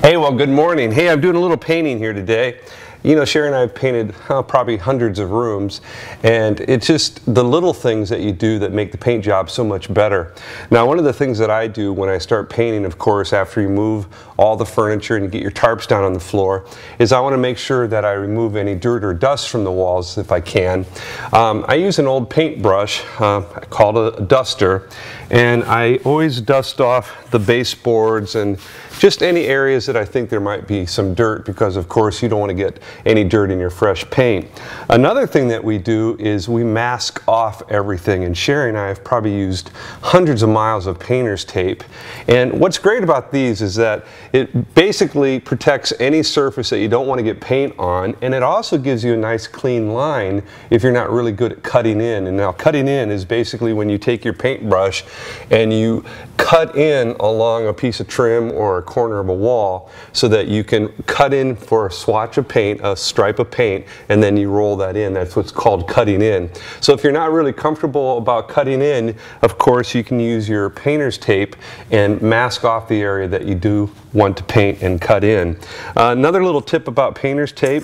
Hey, well, good morning. Hey, I'm doing a little painting here today. You know, Sherry and I have painted probably hundreds of rooms, and it's just the little things that you do that make the paint job so much better. Now, one of the things that I do when I start painting, of course, after you move all the furniture and get your tarps down on the floor, is I want to make sure that I remove any dirt or dust from the walls if I can. I use an old paintbrush called a duster, and I always dust off the baseboards and just any areas that I think there might be some dirt, because of course you don't want to get any dirt in your fresh paint. Another thing that we do is we mask off everything, and Sherry and I have probably used hundreds of miles of painter's tape. And what's great about these is that it basically protects any surface that you don't want to get paint on, and it also gives you a nice clean line if you're not really good at cutting in. And now cutting in is basically when you take your paintbrush and you cut in along a piece of trim or a corner of a wall so that you can cut in for a swatch of paint, a stripe of paint, and then you roll that in. That's what's called cutting in. So if you're not really comfortable about cutting in, of course you can use your painter's tape and mask off the area that you do want to paint and cut in. Another little tip about painter's tape: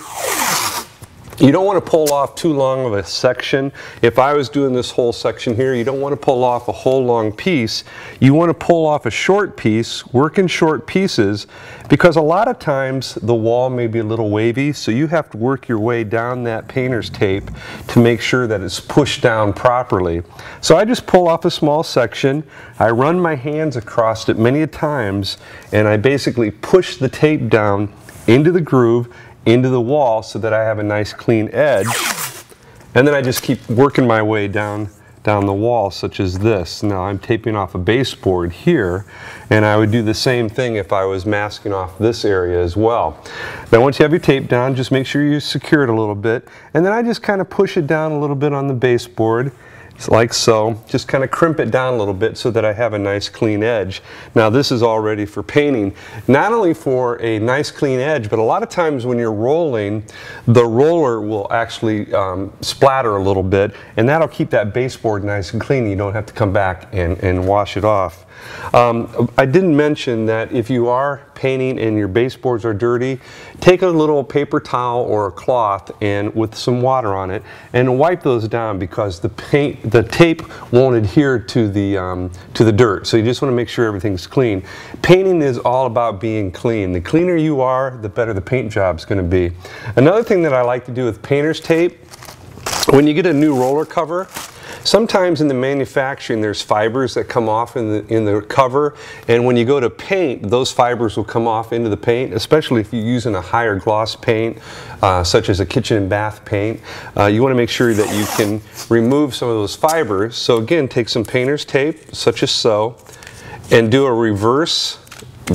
you don't want to pull off too long of a section. If I was doing this whole section here, you don't want to pull off a whole long piece. You want to pull off a short piece, work in short pieces, because a lot of times the wall may be a little wavy, so you have to work your way down that painter's tape to make sure that it's pushed down properly. So I just pull off a small section, I run my hands across it many times, and I basically push the tape down into the groove, into the wall, so that I have a nice clean edge, and then I just keep working my way down the wall, such as this. Now I'm taping off a baseboard here, and I would do the same thing if I was masking off this area as well. Now once you have your tape down, just make sure you secure it a little bit, and then I just kind of push it down a little bit on the baseboard, like so. Just kind of crimp it down a little bit so that I have a nice clean edge. Now this is all ready for painting, not only for a nice clean edge, but a lot of times when you're rolling, the roller will actually splatter a little bit, and that'll keep that baseboard nice and clean. You don't have to come back and wash it off. I didn't mention that if you are painting and your baseboards are dirty, take a little paper towel or a cloth and with some water on it and wipe those down, because the tape won't adhere to the dirt. So you just want to make sure everything's clean. Painting is all about being clean. The cleaner you are, the better the paint job's going to be. Another thing that I like to do with painter's tape, when you get a new roller cover, sometimes in the manufacturing there's fibers that come off in the cover, and when you go to paint, those fibers will come off into the paint, especially if you're using a higher gloss paint, such as a kitchen and bath paint. You want to make sure that you can remove some of those fibers. So again, take some painter's tape, such as so, and do a reverse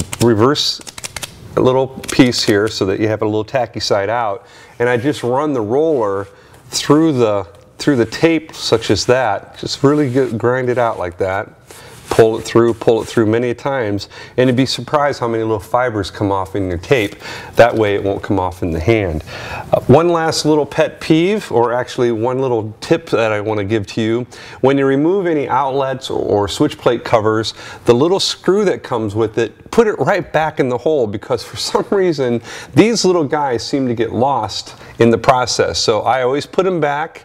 a little piece here so that you have a little tacky side out, and I just run the roller through the tape, such as that. Just really grind it out like that. Pull it through many times, and you'd be surprised how many little fibers come off in your tape. That way it won't come off in the hand. One last little pet peeve, or actually one little tip that I want to give to you: when you remove any outlets or switch plate covers, the little screw that comes with it, put it right back in the hole, because for some reason these little guys seem to get lost in the process. So I always put them back,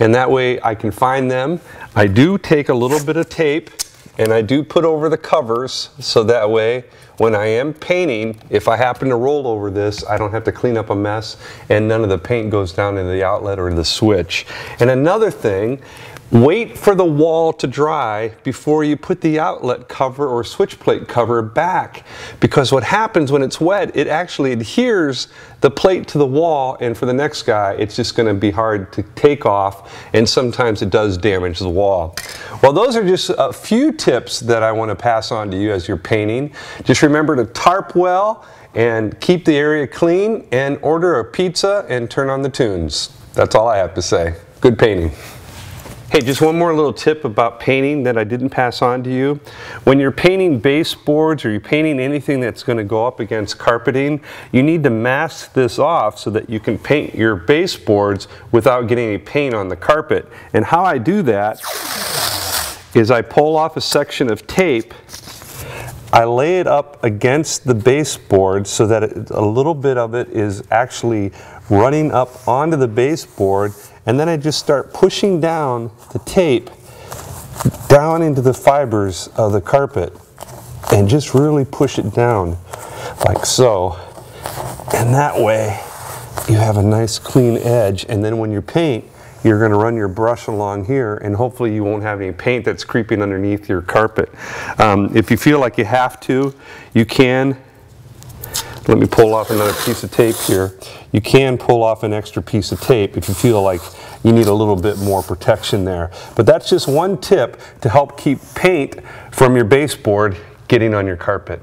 and that way I can find them. I do take a little bit of tape and I do put over the covers, so that way when I am painting, if I happen to roll over this, I don't have to clean up a mess, and none of the paint goes down into the outlet or the switch. And another thing, wait for the wall to dry before you put the outlet cover or switch plate cover back, because what happens when it's wet, it actually adheres the plate to the wall, and for the next guy it's just going to be hard to take off, and sometimes it does damage the wall. Well, those are just a few tips that I want to pass on to you as you're painting. Just remember to tarp well and keep the area clean, and order a pizza and turn on the tunes. That's all I have to say. Good painting. Hey, just one more little tip about painting that I didn't pass on to you. When you're painting baseboards or you're painting anything that's going to go up against carpeting, you need to mask this off so that you can paint your baseboards without getting any paint on the carpet. And how I do that is I pull off a section of tape I lay it up against the baseboard so that a little bit of it is actually running up onto the baseboard, and then I just start pushing down the tape down into the fibers of the carpet and just really push it down like so. And that way you have a nice clean edge, and then when you paint, you're going to run your brush along here, and hopefully you won't have any paint that's creeping underneath your carpet. If you feel like you have to, you can. Let me pull off another piece of tape here. You can pull off an extra piece of tape if you feel like you need a little bit more protection there. But that's just one tip to help keep paint from your baseboard getting on your carpet.